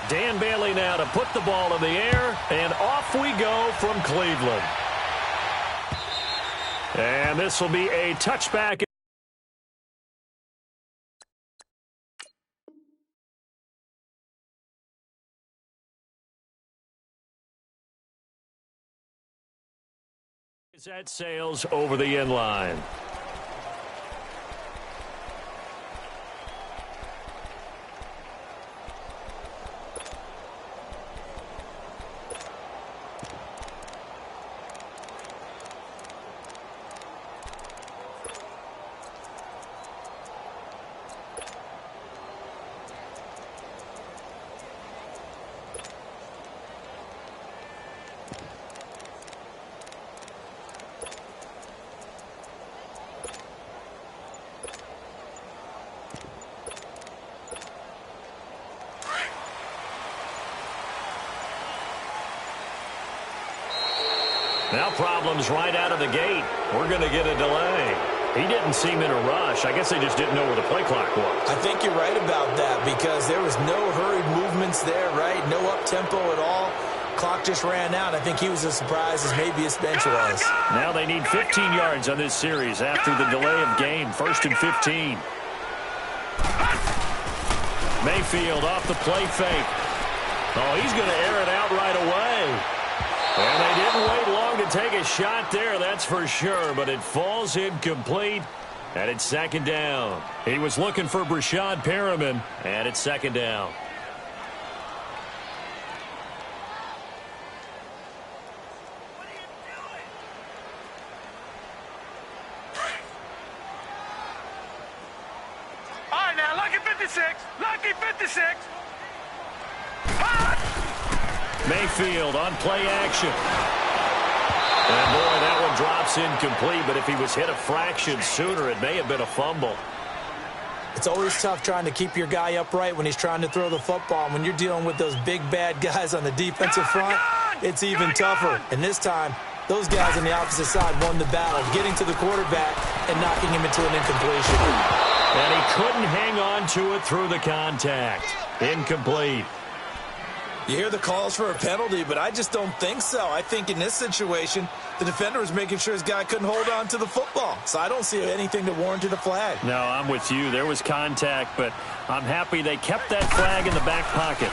Dan Bailey now to put the ball in the air, and off we go from Cleveland. And this will be a touchback. That sails over the end line. Now problems right out of the gate. We're going to get a delay. He didn't seem in a rush. I guess they just didn't know where the play clock was. I think you're right about that because there was no hurried movements there, right? No up-tempo at all. Clock just ran out. I think he was as surprised as maybe his bench was. Now they need 15 yards on this series after the delay of game. 1st and 15. Mayfield off the play fake. Oh, he's going to air it out right away. And they didn't wait long to take a shot there, that's for sure, but it falls incomplete, and it's 2nd down. He was looking for Brashad Perriman, and it's 2nd down. All right, now, lucky 56, lucky 56. Mayfield on play action. And boy, that one drops incomplete, but if he was hit a fraction sooner, it may have been a fumble. It's always tough trying to keep your guy upright when he's trying to throw the football. And when you're dealing with those big, bad guys on the defensive front, it's even tougher. And this time, those guys on the opposite side won the battle, getting to the quarterback and knocking him into an incompletion. And he couldn't hang on to it through the contact. Incomplete. You hear the calls for a penalty, but I just don't think so. I think in this situation, the defender was making sure his guy couldn't hold on to the football. So I don't see anything to warrant a flag. No, I'm with you. There was contact, but I'm happy they kept that flag in the back pocket.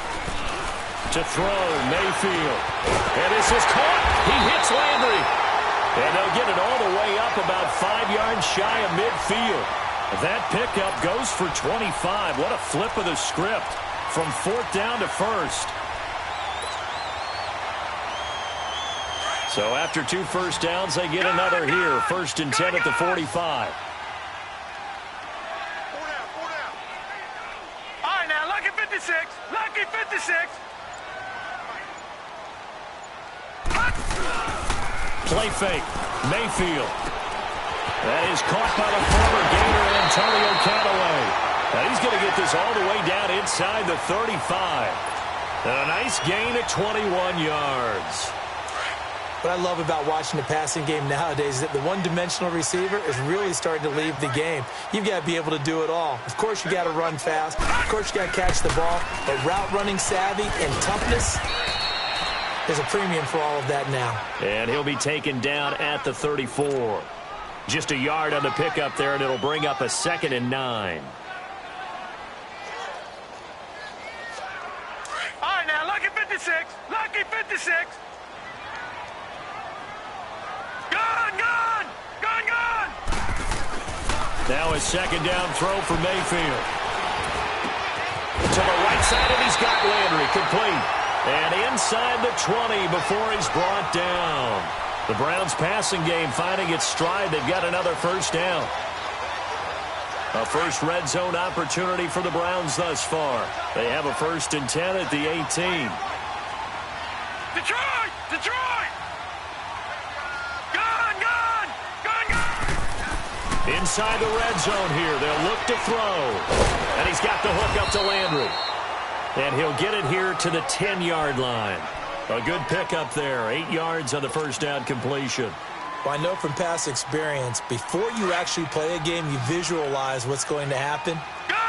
To throw, Mayfield. And this is caught. He hits Landry. And they'll get it all the way up about 5 yards shy of midfield. That pickup goes for 25. What a flip of the script from 4th down to 1st. So after 2 first downs, they get another here. 1st and 10 at the 45. 4 down, 4 down. All right, now, lucky 56, lucky 56. Play fake. Mayfield. That is caught by the former Gator, Antonio Callaway. Now he's going to get this all the way down inside the 35. And a nice gain of 21 yards. What I love about watching the passing game nowadays is that the one-dimensional receiver is really starting to leave the game. You've got to be able to do it all. Of course, you got to run fast. Of course, you got to catch the ball. But route running savvy and toughness, there's a premium for all of that now. And he'll be taken down at the 34. Just a yard on the pickup there, and it'll bring up a 2nd and 9. All right, now, lucky 56, lucky 56. Gun! Now a 2nd down throw for Mayfield. To the right side, and he's got Landry complete. And inside the 20 before he's brought down. The Browns passing game finding its stride. They've got another 1st down. A first red zone opportunity for the Browns thus far. They have a 1st and 10 at the 18. Detroit! Inside the red zone here. They'll look to throw. And he's got the hook up to Landry. And he'll get it here to the 10-yard line. A good pickup there. 8 yards on the 1st down completion. Well, I know from past experience, before you actually play a game, you visualize what's going to happen.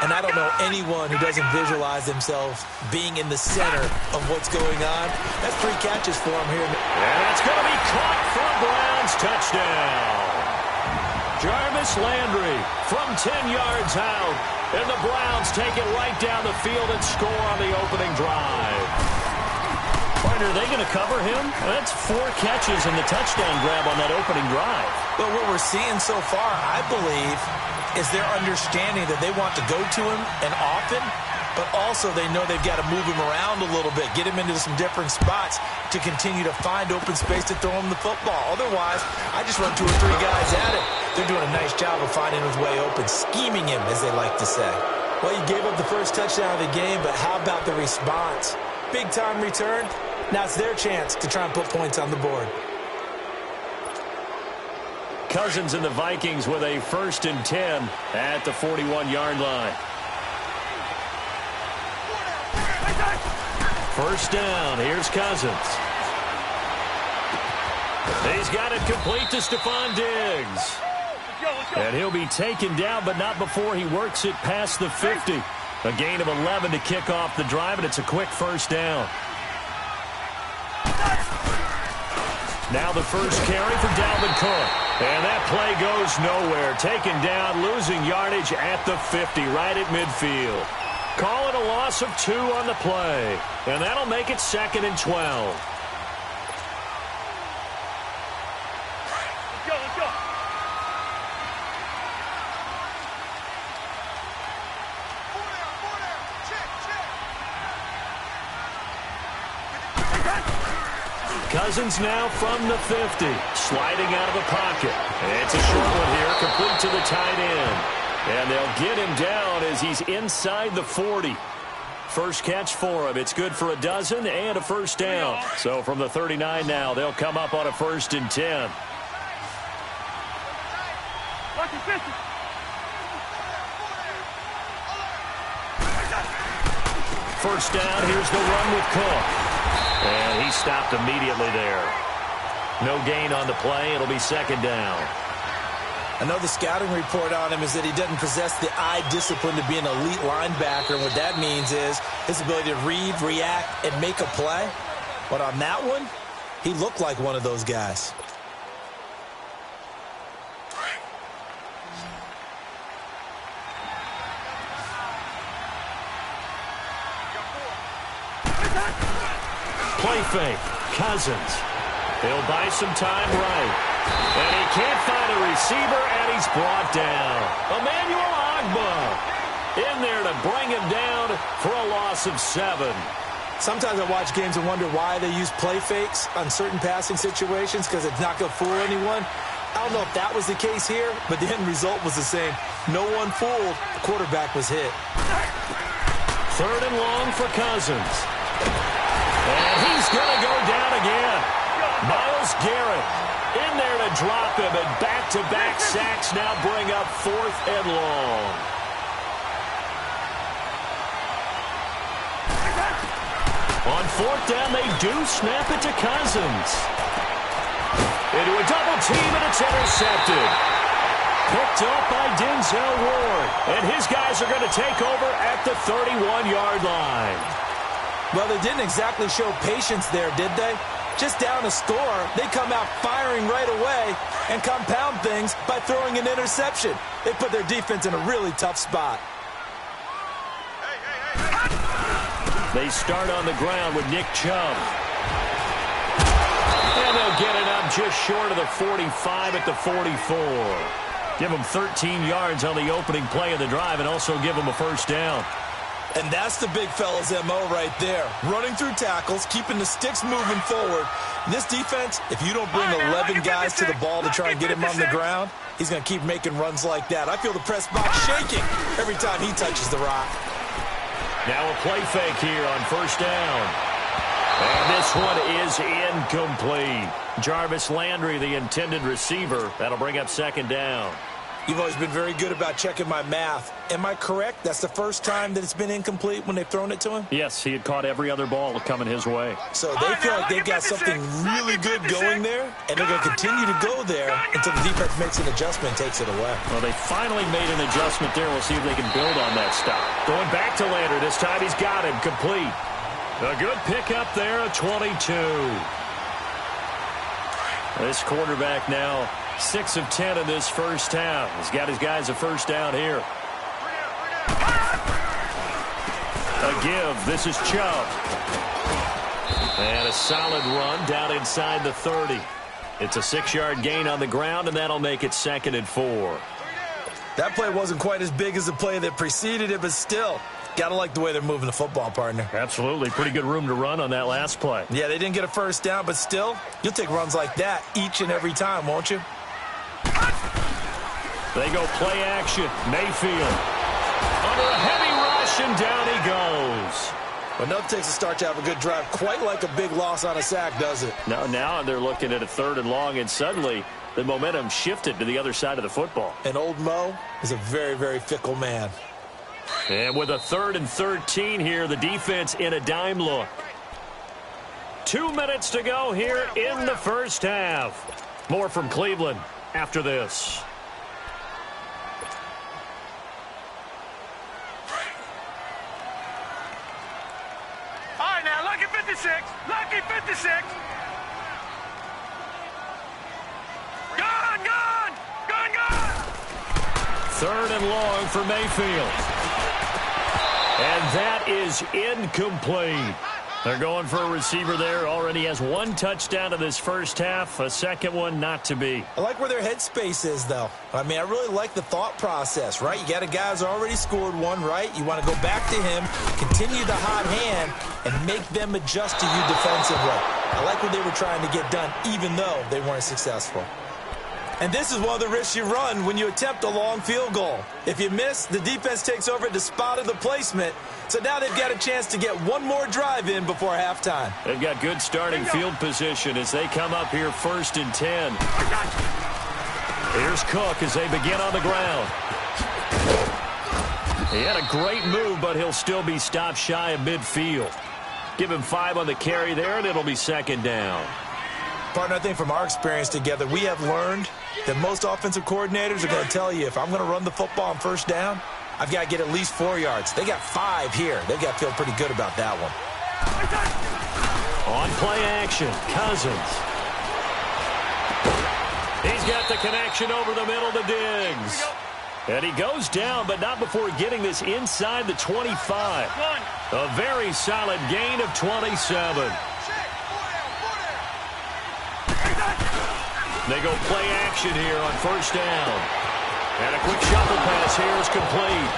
And I don't know anyone who doesn't visualize themselves being in the center of what's going on. That's 3 catches for him here. And that's going to be caught for a Browns touchdown. Jarvis Landry from 10 yards out. And the Browns take it right down the field and score on the opening drive. Partner, are they going to cover him? That's 4 catches and the touchdown grab on that opening drive. But what we're seeing so far, I believe, is their understanding that they want to go to him and often, but also they know they've got to move him around a little bit, get him into some different spots to continue to find open space to throw him the football. Otherwise, I just run 2 or 3 guys at it. They're doing a nice job of finding his way open, scheming him, as they like to say. Well, you gave up the first touchdown of the game, but how about the response? Big-time return. Now it's their chance to try and put points on the board. Cousins and the Vikings with a 1st and 10 at the 41-yard line. First down, here's Cousins. He's got it complete to Stephon Diggs. And he'll be taken down, but not before he works it past the 50. A gain of 11 to kick off the drive, and it's a quick first down. Now the first carry for Dalvin Cook. And that play goes nowhere. Taken down, losing yardage at the 50, right at midfield. Call it a loss of 2 on the play. And that'll make it 2nd and 12. Let's go. Cousins now from the 50, sliding out of the pocket. And it's a short one here, complete to the tight end. And they'll get him down as he's inside the 40. First catch for him. It's good for a dozen and a first down. So from the 39 now, they'll come up on a 1st and 10. First down, here's the run with Cook. And he stopped immediately there. No gain on the play. It'll be 2nd down. Another scouting report on him is that he doesn't possess the eye discipline to be an elite linebacker. And what that means is his ability to read, react, and make a play. But on that one, he looked like one of those guys. Play fake. Cousins. He'll buy some time right. And he can't find a receiver, and he's brought down. Emmanuel Ogbah in there to bring him down for a loss of 7. Sometimes I watch games and wonder why they use play fakes on certain passing situations, because it's not going to fool anyone. I don't know if that was the case here, but the end result was the same. No one fooled. The quarterback was hit. 3rd and long for Cousins. And he's going to go down again. Myles Garrett in there to drop him, and back-to-back sacks now bring up 4th and long. On 4th down, they do snap it to Cousins. Into a double team, and it's intercepted. Picked up by Denzel Ward. And his guys are going to take over at the 31-yard line. Well, they didn't exactly show patience there, did they? Just down a score, they come out firing right away and compound things by throwing an interception. They put their defense in a really tough spot. They start on the ground with Nick Chubb. And they'll get it up just short of the 45 at the 44. Give them 13 yards on the opening play of the drive and also give them a first down. And that's the big fella's MO right there. Running through tackles, keeping the sticks moving forward. This defense, if you don't bring 11 guys to the ball to try and get him on the ground, he's going to keep making runs like that. I feel the press box shaking every time he touches the rock. Now a play fake here on first down. And this one is incomplete. Jarvis Landry, the intended receiver. That'll bring up 2nd down. You've always been very good about checking my math. Am I correct? That's the first time that it's been incomplete when they've thrown it to him? Yes, he had caught every other ball coming his way. So they feel like they've got something really good going there, and they're going to continue to go there until the defense makes an adjustment and takes it away. Well, they finally made an adjustment there. We'll see if they can build on that stop. Going back to Lander. This time he's got him complete. A good pickup there, a 22. This quarterback now 6 of 10 in this first half. He's got his guys a first down here. A give. This is Chubb. And a solid run down inside the 30. It's a 6-yard gain on the ground, and that'll make it 2nd and 4. That play wasn't quite as big as the play that preceded it, but still, got to like the way they're moving the football, partner. Absolutely. Pretty good room to run on that last play. Yeah, they didn't get a first down, but still, you'll take runs like that each and every time, won't you? They go play action. Mayfield under a heavy rush, and down he goes. But nothing takes a start to have a good drive quite like a big loss on a sack, does it? Now they're looking at a 3rd and long, and suddenly the momentum shifted to the other side of the football. And old Mo is a very, very fickle man. And with a 3rd and 13 here, the defense in a dime look. 2 minutes to go here in the first half. More from Cleveland after this. All right, now, lucky 56. Lucky 56. Gone, gone. Gone, gone. 3rd and long for Mayfield. And that is incomplete. They're going for a receiver there. Already has 1 touchdown in this first half. A second one not to be. I like where their headspace is, though. I mean, I really like the thought process, right? You got a guy who's already scored 1, right? You want to go back to him, continue the hot hand, and make them adjust to you defensively. I like what they were trying to get done, even though they weren't successful. And this is one of the risks you run when you attempt a long field goal. If you miss, the defense takes over at the spot of the placement. So now they've got a chance to get one more drive in before halftime. They've got good starting field position as they come up here 1st and 10. Here's Cook as they begin on the ground. He had a great move, but he'll still be stopped shy of midfield. Give him 5 on the carry there, and it'll be 2nd down. Partner, I think from our experience together, we have learned that most offensive coordinators are going to tell you, if I'm going to run the football on 1st down, I've got to get at least 4 yards. They got 5 here. They've got to feel pretty good about that one. On play action, Cousins. He's got the connection over the middle to Diggs. And he goes down, but not before getting this inside the 25. A very solid gain of 27. They go play action here on 1st down. And a quick shuffle pass here is complete.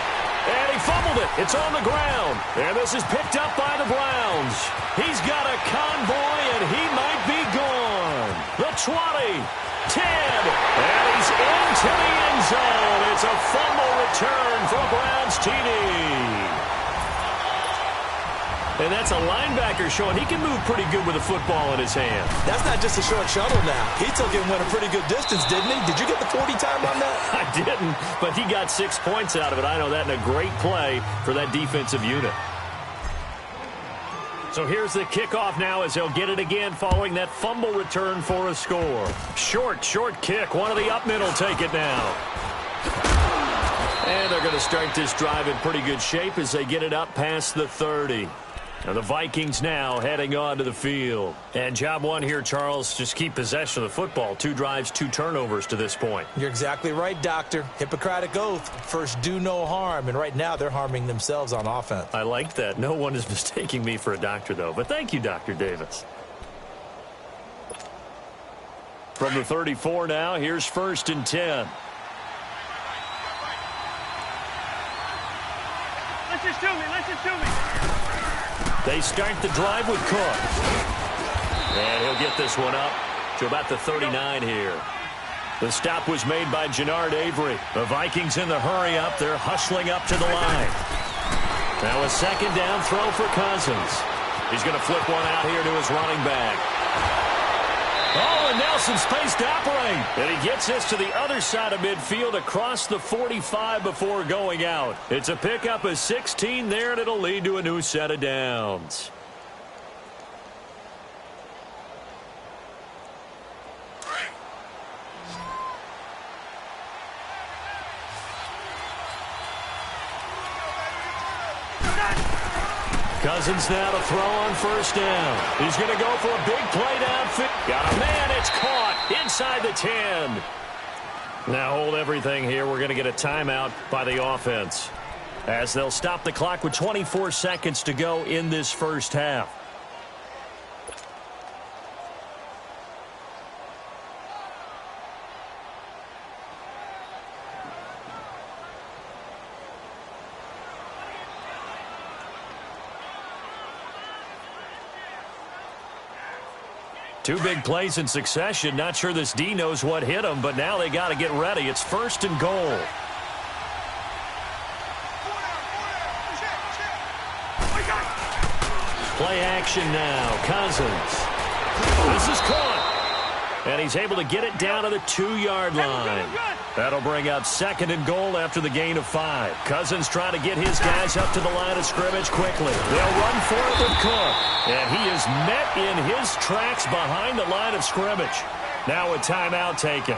And he fumbled it. It's on the ground. And this is picked up by the Browns. He's got a convoy, and he might be gone. The 20, 10, and he's into the end zone. It's a fumble return for a Browns TD. And that's a linebacker showing he can move pretty good with a football in his hand. That's not just a short shuttle now. He took it and went a pretty good distance, didn't he? Did you get the 40 time on that? I didn't, but he got 6 points out of it. I know that, and a great play for that defensive unit. So here's the kickoff now as they'll get it again following that fumble return for a score. Short kick. One of the up middle take it now. And they're going to start this drive in pretty good shape as they get it up past the 30. Now the Vikings now heading onto the field. And job one here, Charles, just keep possession of the football. 2 drives, 2 turnovers to this point. You're exactly right, Doctor. Hippocratic oath. First, do no harm. And right now, they're harming themselves on offense. I like that. No one is mistaking me for a doctor, though. But thank you, Dr. Davis. From the 34 now, here's 1st and 10. Listen to me. They start the drive with Cook. And he'll get this one up to about the 39 here. The stop was made by Jannard Avery. The Vikings in the hurry up. They're hustling up to the line. Now a 2nd down throw for Cousins. He's going to flip one out here to his running back. Oh, and now some space to operate. And he gets this to the other side of midfield across the 45 before going out. It's a pickup of 16 there, and it'll lead to a new set of downs. Cousins now to throw on first down. He's going to go for a big play downfield. Got a man. It's caught inside the 10. Now hold everything here. We're going to get a timeout by the offense, as they'll stop the clock with 24 seconds to go in this first half. Two big plays in succession. Not sure this D knows what hit him, but now they got to get ready. It's first and goal. Play action now. Cousins. This is caught. And he's able to get it down to the 2-yard line. That'll bring up second and goal after the gain of 5. Cousins trying to get his guys up to the line of scrimmage quickly. They'll run for it with Cook. And he is met in his tracks behind the line of scrimmage. Now a timeout taken.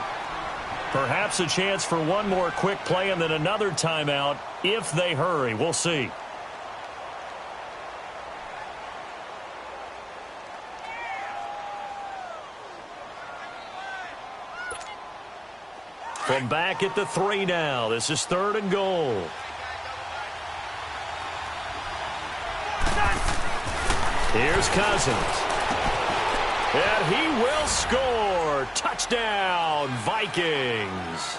Perhaps a chance for one more quick play and then another timeout if they hurry. We'll see. From back at the 3 now. This is third and goal. Here's Cousins. And he will score. Touchdown, Vikings.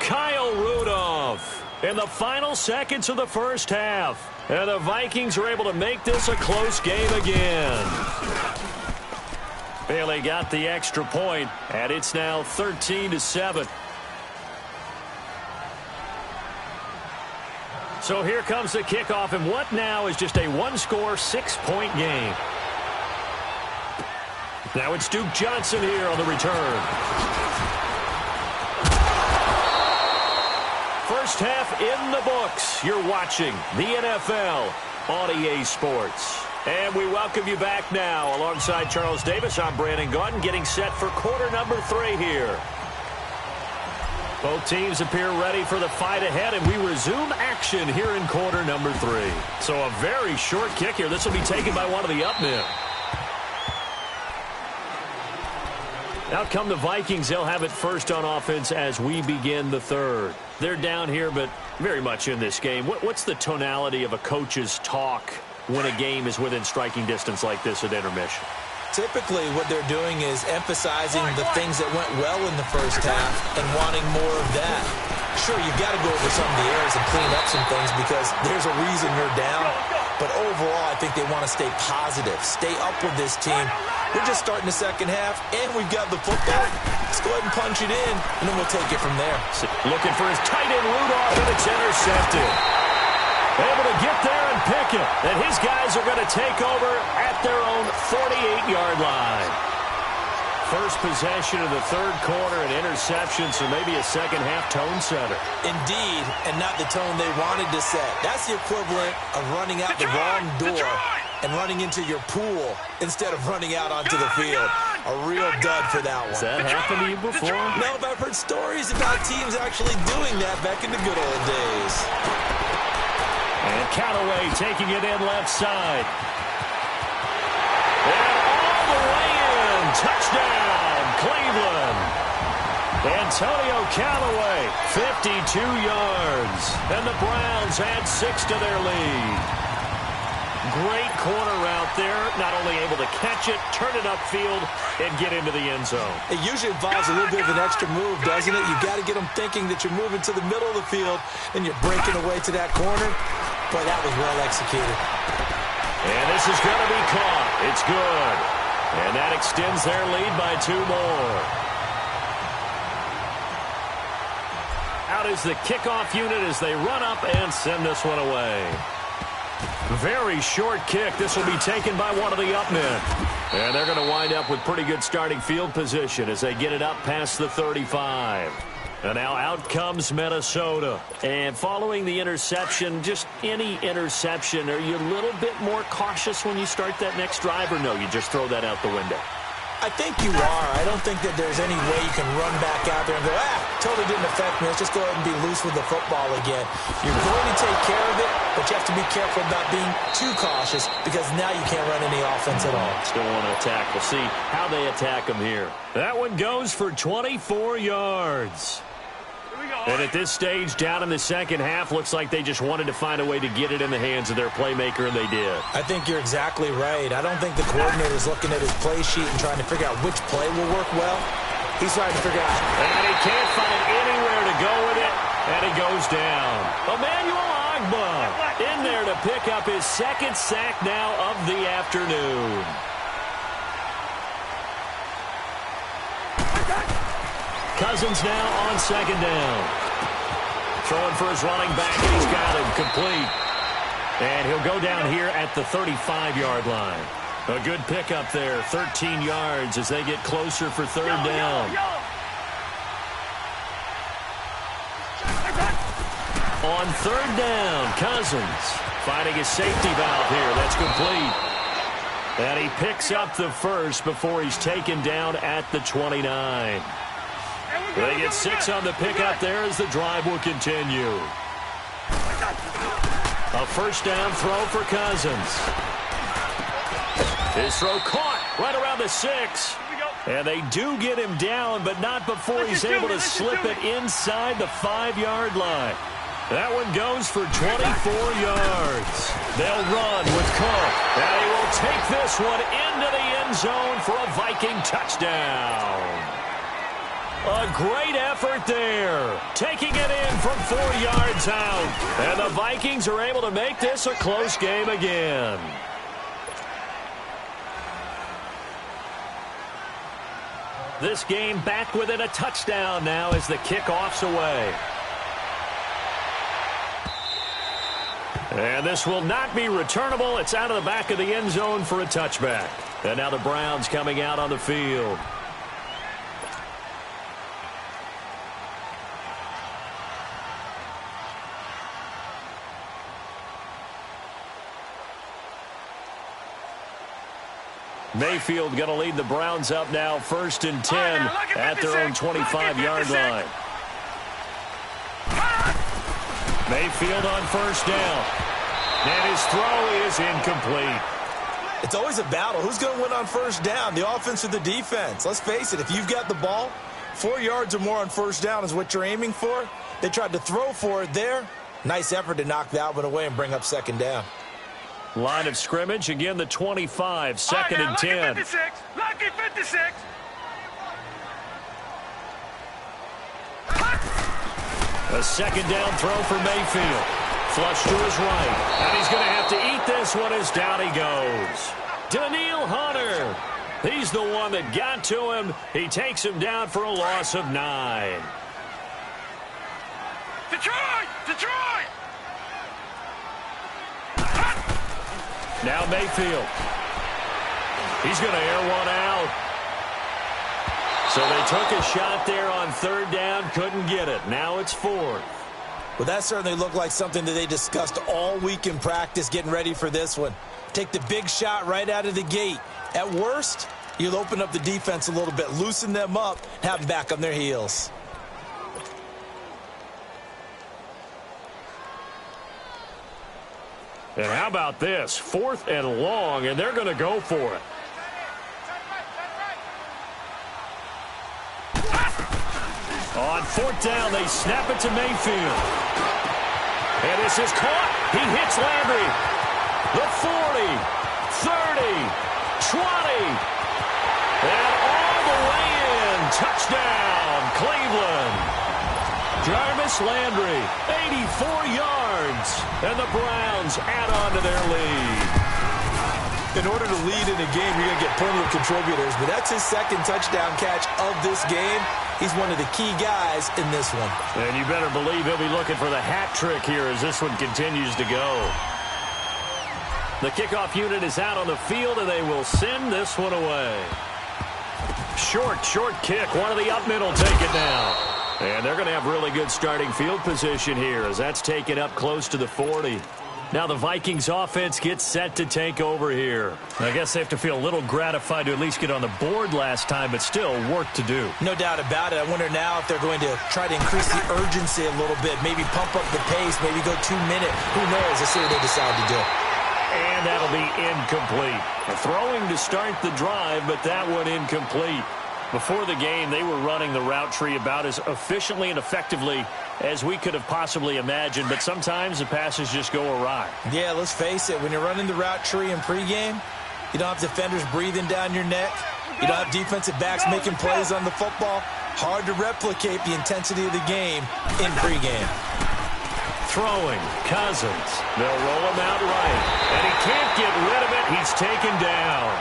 Kyle Rudolph in the final seconds of the first half. And the Vikings are able to make this a close game again. Bailey got the extra point, and it's now 13-7. So here comes the kickoff, and what now is just a one-score, 6-point game. Now it's Duke Johnson here on the return. First half in the books. You're watching the NFL on EA Sports. And we welcome you back now. Alongside Charles Davis, I'm Brandon Gaudin, getting set for quarter number 3 here. Both teams appear ready for the fight ahead, and we resume action here in quarter number 3. So a very short kick here. This will be taken by one of the up men. Out come the Vikings. They'll have it first on offense as we begin the third. They're down here, but very much in this game. What's the tonality of a coach's talk when a game is within striking distance like this at intermission? Typically, what they're doing is emphasizing the things that went well in the first half and wanting more of that. Sure, you've got to go over some of the errors and clean up some things because there's a reason you're down. But overall, I think they want to stay positive, stay up with this team. We're just starting the second half, and we've got the football. Let's go ahead and punch it in, and then we'll take it from there. Looking for his tight end Rudolph, and it's intercepted. Able to get there and pick it. And his guys are going to take over at their own 48-yard line. First possession of the third quarter, an interception, so maybe a second-half tone setter. Indeed, and not the tone they wanted to set. That's the equivalent of running out the wrong door and running into your pool instead of running out onto the field. A real dud for that one. Has that happened to you before? No, but I've heard stories about teams actually doing that back in the good old days. And Callaway taking it in left side. And all the way in. Touchdown, Cleveland. Antonio Callaway, 52 yards. And the Browns add 6 to their lead. Great corner route there. Not only able to catch it, turn it upfield, and get into the end zone. It usually involves a little bit of an extra move, doesn't it? You've got to get them thinking that you're moving to the middle of the field and you're breaking away to that corner. Boy, that was well executed. And this is going to be caught. It's good. And that extends their lead by 2 more. Out is the kickoff unit as they run up and send this one away. Very short kick. This will be taken by one of the up men. And they're going to wind up with pretty good starting field position as they get it up past the 35. And now out comes Minnesota. And following the interception, just any interception, are you a little bit more cautious when you start that next drive, or no, you just throw that out the window? I think you are. I don't think that there's any way you can run back out there and go, totally didn't affect me. Let's just go ahead and be loose with the football again. You're going to take care of it, but you have to be careful about being too cautious because now you can't run any offense at all. Still want to attack. We'll see how they attack them here. That one goes for 24 yards. And at this stage, down in the second half, looks like they just wanted to find a way to get it in the hands of their playmaker, and they did. I think you're exactly right. I don't think the coordinator's looking at his play sheet and trying to figure out which play will work well. He's trying to figure out. And he can't find anywhere to go with it, and he goes down. Emmanuel Agba in there to pick up his second sack now of the afternoon. Cousins now on second down. Throwing for his running back, and he's got him complete. And he'll go down here at the 35-yard line. A good pickup there, 13 yards as they get closer for third down. On third down, Cousins finding his safety valve here. That's complete. And he picks up the first before he's taken down at the 29. They get 6 on the pickup there as the drive will continue. A first down throw for Cousins. His throw caught right around the 6. And they do get him down, but not before he's able to slip it inside the 5-yard line. That one goes for 24 yards. They'll run with Cook. And he will take this one into the end zone for a Viking touchdown. A great effort there. Taking it in from 4 yards out. And the Vikings are able to make this a close game again. This game back within a touchdown now as the kickoff's away. And this will not be returnable. It's out of the back of the end zone for a touchback. And now the Browns coming out on the field. Mayfield going to lead the Browns up now, 1st and 10 at their own 25-yard line. Mayfield on first down. And his throw is incomplete. It's always a battle. Who's going to win on first down, the offense or the defense? Let's face it, if you've got the ball, 4 yards or more on first down is what you're aiming for. They tried to throw for it there. Nice effort to knock that one away and bring up second down. Line of scrimmage, again the 25, 2nd and 10. Lucky 56. A second down throw for Mayfield. Flush to his right. And he's going to have to eat this one as down he goes. Daniil Hunter. He's the one that got to him. He takes him down for a loss of 9. Detroit! Detroit! Now Mayfield. He's going to air one out. So they took a shot there on third down, couldn't get it. Now it's 4th. Well, that certainly looked like something that they discussed all week in practice getting ready for this one. Take the big shot right out of the gate. At worst, you'll open up the defense a little bit, loosen them up, have them back on their heels. And how about this? 4th and long, and they're going to go for it. On 4th down, they snap it to Mayfield. And this is caught. He hits Landry. The 40, 30, 20. And all the way in. Touchdown, Cleveland. Jarvis Landry, 84 yards. And the Browns add on to their lead. In order to lead in a game, you're going to get plenty of contributors, but that's his second touchdown catch of this game. He's one of the key guys in this one. And you better believe he'll be looking for the hat trick here as this one continues to go. The kickoff unit is out on the field, and they will send this one away. Short kick. One of the up middle take it down. And they're going to have really good starting field position here as that's taken up close to the 40. Now the Vikings offense gets set to take over here. I guess they have to feel a little gratified to at least get on the board last time, but still work to do. No doubt about it. I wonder now if they're going to try to increase the urgency a little bit, maybe pump up the pace, maybe go 2 minute. Who knows? Let's see what they decide to do. And that'll be incomplete. A throwing to start the drive, but that one incomplete. Before the game, they were running the route tree about as efficiently and effectively as we could have possibly imagined, but sometimes the passes just go awry. Yeah, let's face it. When you're running the route tree in pregame, you don't have defenders breathing down your neck. You don't have defensive backs making plays on the football. Hard to replicate the intensity of the game in pregame. Throwing, Cousins. They'll roll him out right, and he can't get rid of it. He's taken down.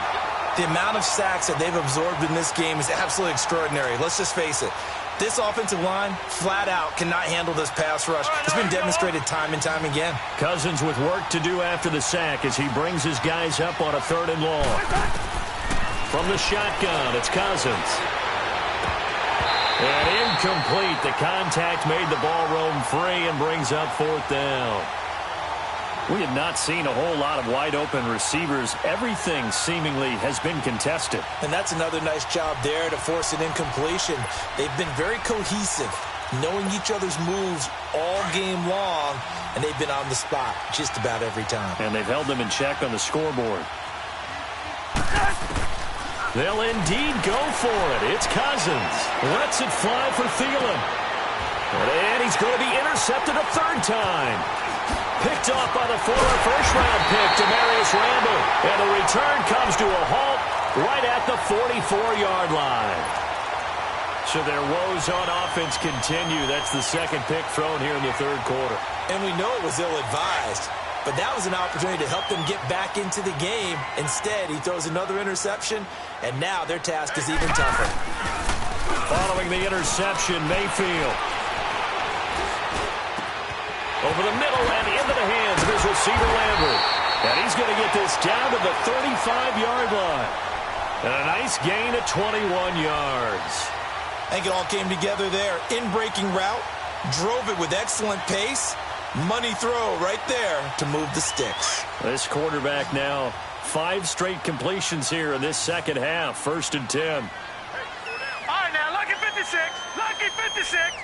The amount of sacks that they've absorbed in this game is absolutely extraordinary. Let's just face it. This offensive line, flat out, cannot handle this pass rush. It's been demonstrated time and time again. Cousins with work to do after the sack as he brings his guys up on a 3rd and long. From the shotgun, it's Cousins. And incomplete. The contact made the ball roam free and brings up 4th down. We have not seen a whole lot of wide-open receivers. Everything seemingly has been contested. And that's another nice job there to force an incompletion. They've been very cohesive, knowing each other's moves all game long, and they've been on the spot just about every time. And they've held them in check on the scoreboard. They'll indeed go for it. It's Cousins. Lets it fly for Thielen. And he's going to be intercepted a 3rd time. Picked off by the former first-round pick, Demarius Randall. And the return comes to a halt right at the 44-yard line. So their woes on offense continue. That's the 2nd pick thrown here in the 3rd quarter. And we know it was ill-advised, but that was an opportunity to help them get back into the game. Instead, he throws another interception, and now their task is even tougher. Following the interception, Mayfield. Over the middle and into the hands of his receiver, Lambert. And he's going to get this down to the 35-yard line. And a nice gain of 21 yards. I think it all came together there. In-breaking route, drove it with excellent pace. Money throw right there to move the sticks. This quarterback now, 5 straight completions here in this second half. 1st and 10. All right, now, lucky 56. Lucky 56.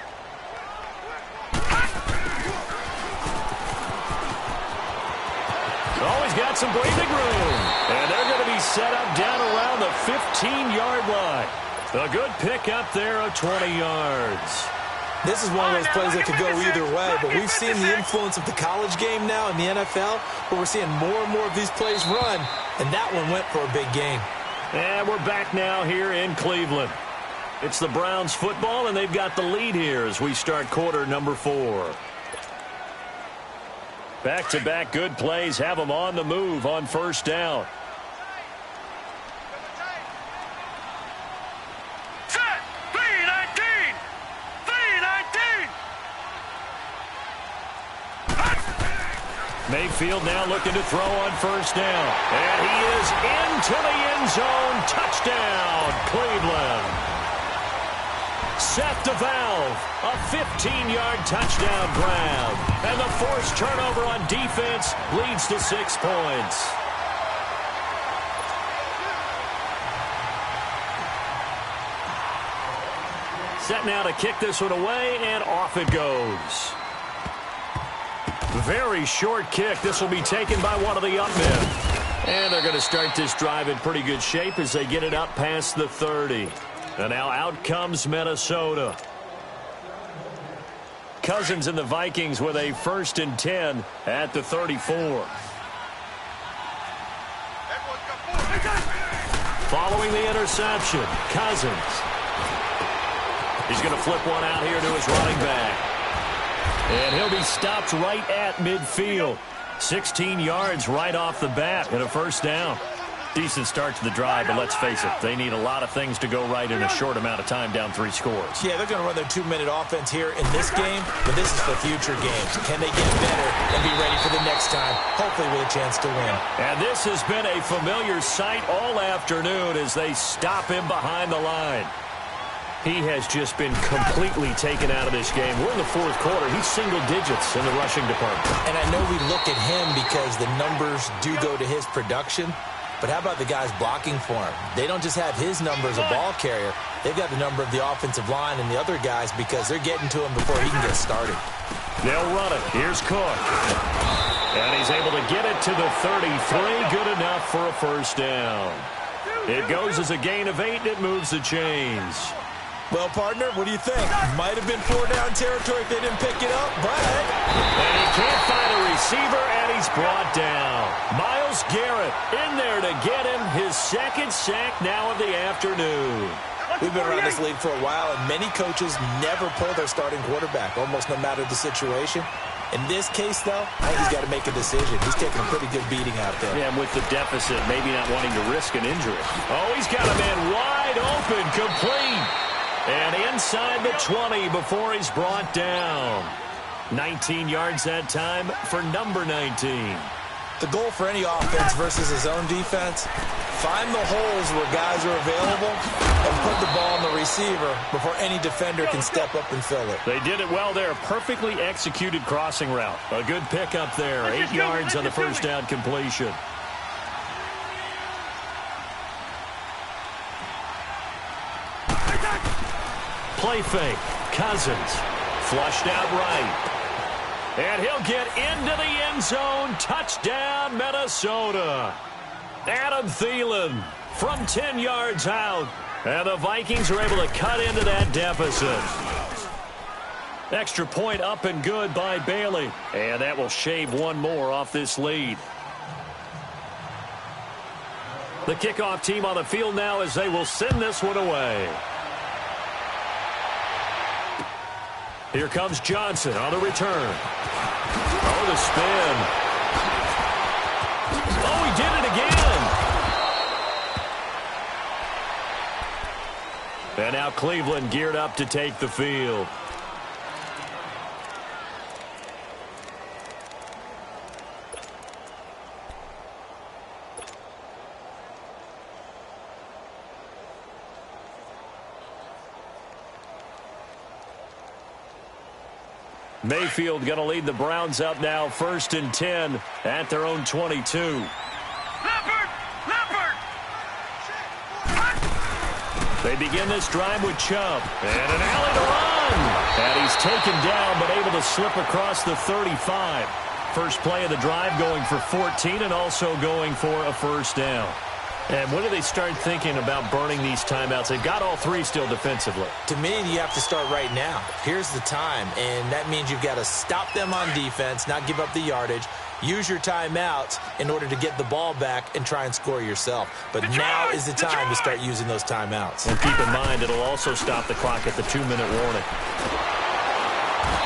Always got some breathing room. And they're going to be set up down around the 15-yard line. A good pick up there of 20 yards. This is one of those plays that could go either way, but we've seen the influence of the college game now in the NFL, but we're seeing more and more of these plays run, and that one went for a big gain. And we're back now here in Cleveland. It's the Browns football, and they've got the lead here as we start quarter number 4. Back-to-back good plays have them on the move on 1st down. Set. 3-19. 3-19. Mayfield now looking to throw on 1st down. And he is into the end zone. Touchdown, Cleveland. Seth DeValve, a 15-yard touchdown grab. And the forced turnover on defense leads to 6 points. Set now to kick this one away, and off it goes. Very short kick. This will be taken by one of the up men. And they're going to start this drive in pretty good shape as they get it up past the 30. And now out comes Minnesota. Cousins and the Vikings with a 1st and 10 at the 34. Following the interception, Cousins. He's going to flip one out here to his running back. And he'll be stopped right at midfield. 16 yards right off the bat and a 1st down. Decent start to the drive, but let's face it, they need a lot of things to go right in a short amount of time down 3 scores. Yeah, they're going to run their 2-minute offense here in this game, but this is for future games. Can they get better and be ready for the next time, hopefully with a chance to win? And this has been a familiar sight all afternoon as they stop him behind the line. He has just been completely taken out of this game. We're in the 4th quarter. He's single digits in the rushing department. And I know we look at him because the numbers do go to his production. But how about the guys blocking for him? They don't just have his number as a ball carrier. They've got the number of the offensive line and the other guys because they're getting to him before he can get started. They'll run it. Here's Cook. And he's able to get it to the 33. Good enough for a first down. It goes as a gain of 8, and it moves the chains. Well, partner, what do you think? Might have been 4-down territory if they didn't pick it up, but... And he can't find a receiver, and he's brought down. Myles Garrett in there to get him his 2nd sack now of the afternoon. We've been around this league for a while, and many coaches never pull their starting quarterback, almost no matter the situation. In this case, though, I think he's got to make a decision. He's taking a pretty good beating out there. Yeah, and with the deficit, maybe not wanting to risk an injury. Oh, he's got a man wide open, complete. And inside the 20 before he's brought down. 19 yards that time for number 19. The goal for any offense versus his own defense, find the holes where guys are available and put the ball on the receiver before any defender can step up and fill it. They did it well there. Perfectly executed crossing route. A good pickup there. 8 yards on the first down completion. Play fake. Cousins. Flushed out right. And he'll get into the end zone. Touchdown, Minnesota. Adam Thielen from 10 yards out. And the Vikings are able to cut into that deficit. Extra point up and good by Bailey. And that will shave one more off this lead. The kickoff team on the field now as they will send this one away. Here comes Johnson on the return. Oh, the spin. Oh, he did it again. And now Cleveland geared up to take the field. Mayfield going to lead the Browns up now, 1st and 10 at their own 22. Leopard! Leopard! They begin this drive with Chubb. And an alley to run. And he's taken down but able to slip across the 35. First play of the drive going for 14 and also going for a first down. And when do they start thinking about burning these timeouts? They've got all 3 still defensively. To me, you have to start right now. Here's the time, and that means you've got to stop them on defense, not give up the yardage, use your timeouts in order to get the ball back and try and score yourself. But now is the time to start using those timeouts. And keep in mind, it'll also stop the clock at the 2-minute warning.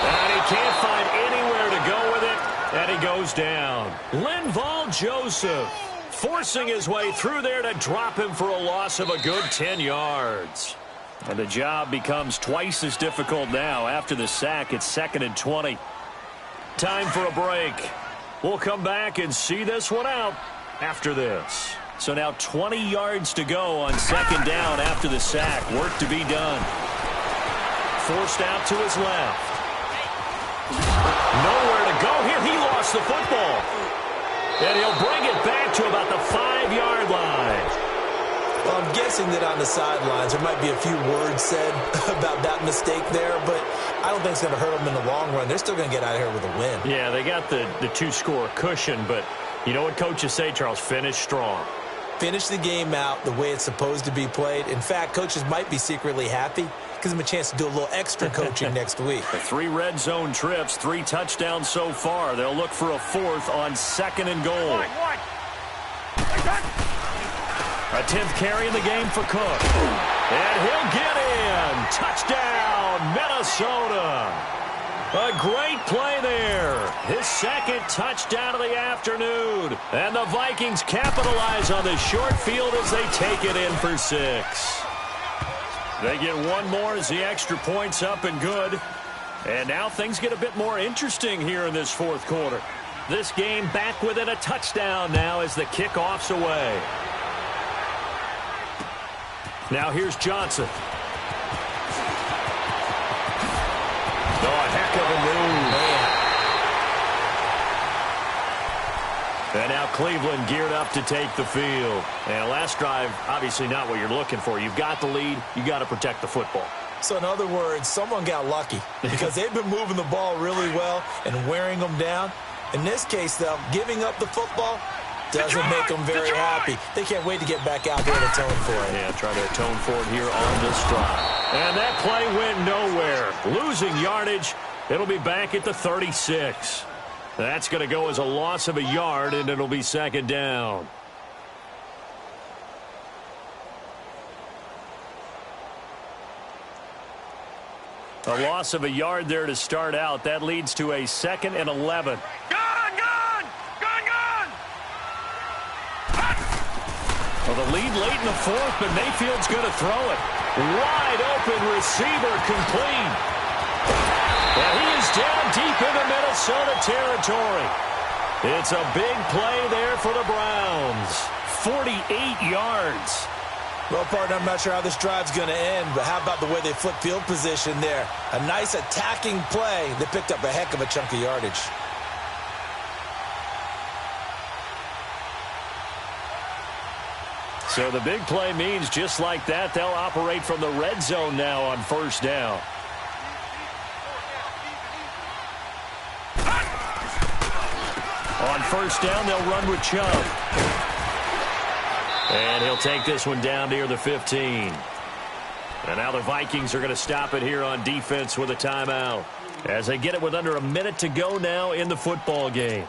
And he can't find anywhere to go with it, and he goes down. Linval Joseph forcing his way through there to drop him for a loss of a good 10 yards. And the job becomes twice as difficult now. After the sack, it's 2nd and 20. Time for a break. We'll come back and see this one out after this. So now 20 yards to go on 2nd down after the sack. Work to be done. Forced out to his left. Nowhere to go here. He lost the football. And he'll bring it back to about the 5-yard line. Well, I'm guessing that on the sidelines there might be a few words said about that mistake there, but I don't think it's going to hurt them in the long run. They're still going to get out of here with a win. Yeah, they got the 2-score cushion, but you know what coaches say, Charles? Finish strong. Finish the game out the way it's supposed to be played. In fact, coaches might be secretly happy. Gives them a chance to do a little extra coaching next week. 3 red zone trips, 3 touchdowns so far. They'll look for a 4th on 2nd and goal. A 10th carry in the game for Cook. And he'll get in. Touchdown, Minnesota. A great play there. His second touchdown of the afternoon. And the Vikings capitalize on the short field as they take it in for 6. They get one more as the extra point's up and good. And now things get a bit more interesting here in this fourth quarter. This game back within a touchdown now as the kickoff's away. Now here's Johnson. Oh, a heck of a move. And now Cleveland geared up to take the field. And last drive, obviously not what you're looking for. You've got the lead. You got to protect the football. So in other words, someone got lucky because they've been moving the ball really well and wearing them down. In this case, though, giving up the football doesn't make them very happy. They can't wait to get back out there and atone for it. Yeah, try to atone for it here on this drive. And that play went nowhere. Losing yardage. It'll be back at the 36. That's going to go as a loss of a yard, and it'll be second down. A loss of a yard there to start out. That leads to a 2nd and 11. Well, the lead late in the fourth, but Mayfield's going to throw it. Wide open receiver complete. And he is down deep into Minnesota territory. It's a big play there for the Browns. 48 yards. Well, partner, I'm not sure how this drive's going to end, but how about the way they flip field position there? A nice attacking play that picked up a heck of a chunk of yardage. So the big play means just like that, they'll operate from the red zone now on first down. On first down, they'll run with Chubb. And he'll take this one down near the 15. And now the Vikings are going to stop it here on defense with a timeout as they get it with under a minute to go now in the football game.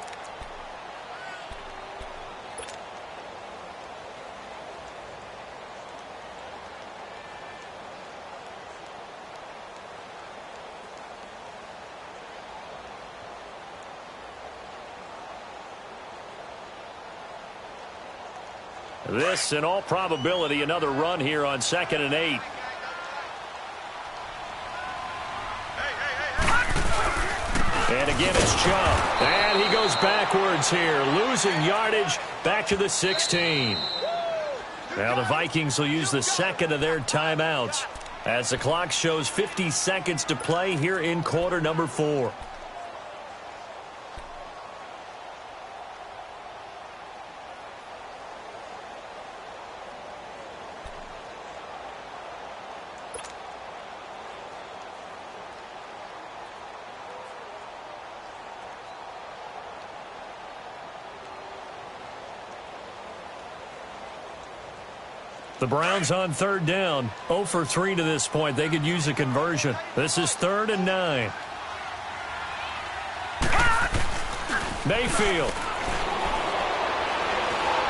This, in all probability, another run here on 2nd and 8. And again, it's Chubb. And he goes backwards here, losing yardage back to the 16. Now the Vikings will use the second of their timeouts as the clock shows 50 seconds to play here in quarter number 4. The Browns on third down, 0 for 3 to this point. They could use a conversion. This is 3rd and 9. Mayfield.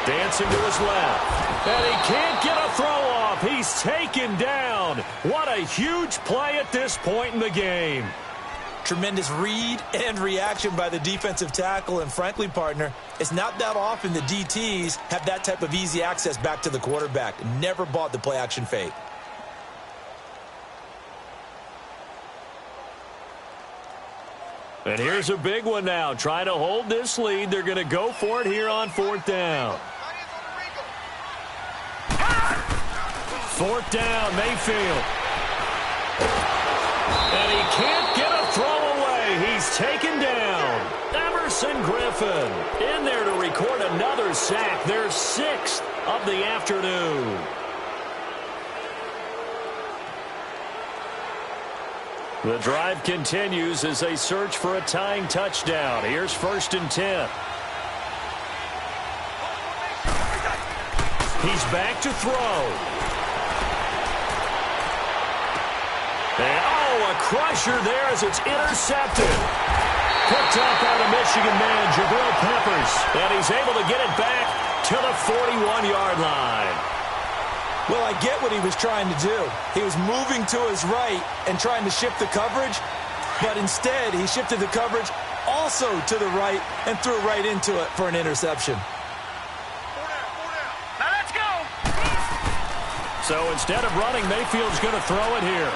Dancing to his left. And he can't get a throw off. He's taken down. What a huge play at this point in the game. Tremendous read and reaction by the defensive tackle. And frankly, partner, it's not that often the DTs have that type of easy access back to the quarterback. Never bought the play action fake. And here's a big one now. Trying to hold this lead. They're going to go for it here on 4th down. 4th down, Mayfield. And he can't get a throw away. He's taken down. Emerson Griffin in there to record another sack. Their 6th of the afternoon. The drive continues as they search for a tying touchdown. Here's 1st and 10. He's back to throw. And, a crusher there as it's intercepted. Picked up by the Michigan man, Jabril Peppers. And he's able to get it back to the 41-yard line. Well, I get what he was trying to do. He was moving to his right and trying to shift the coverage. But instead, he shifted the coverage also to the right and threw right into it for an interception. Now let's go. So instead of running, Mayfield's going to throw it here.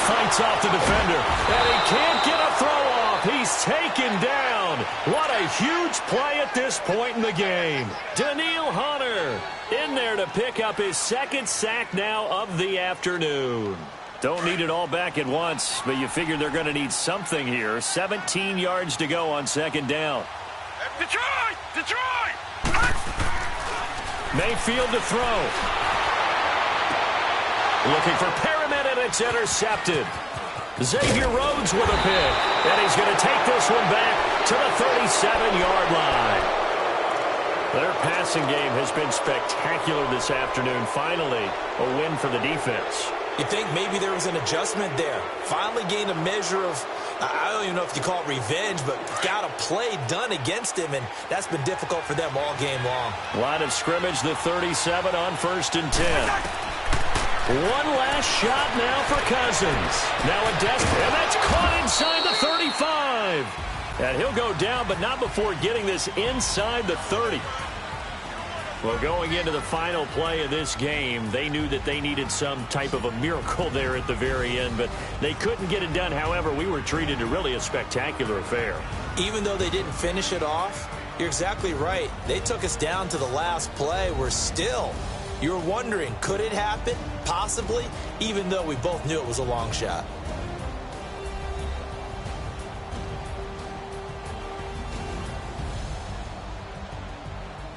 Fights off the defender, and he can't get a throw off. He's taken down. What a huge play at this point in the game. Daniil Hunter in there to pick up his second sack now of the afternoon. Don't need it all back at once, but you figure they're going to need something here. 17 yards to go on second down. Detroit! Detroit! Mayfield to throw. Looking for Perriman, and it's intercepted. Xavier Rhodes with a pick, and he's going to take this one back to the 37-yard line. Their passing game has been spectacular this afternoon. Finally, a win for the defense. You think maybe there was an adjustment there. Finally gained a measure of, I don't even know if you call it revenge, but got a play done against him, and that's been difficult for them all game long. Line of scrimmage, the 37 on 1st and 10. One last shot now for Cousins. Now a and that's caught inside the 35. And he'll go down, but not before getting this inside the 30. Well, going into the final play of this game, they knew that they needed some type of a miracle there at the very end, but they couldn't get it done. However, we were treated to really a spectacular affair. Even though they didn't finish it off, you're exactly right. They took us down to the last play. We're still, you're wondering, could it happen? Possibly, even though we both knew it was a long shot.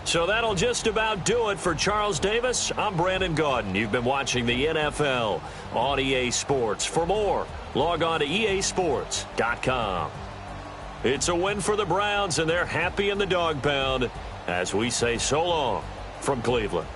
So that'll just about do it for Charles Davis. I'm Brandon Gaudin. You've been watching the NFL on EA Sports. For more, log on to easports.com. It's a win for the Browns, and they're happy in the dog pound as we say so long from Cleveland.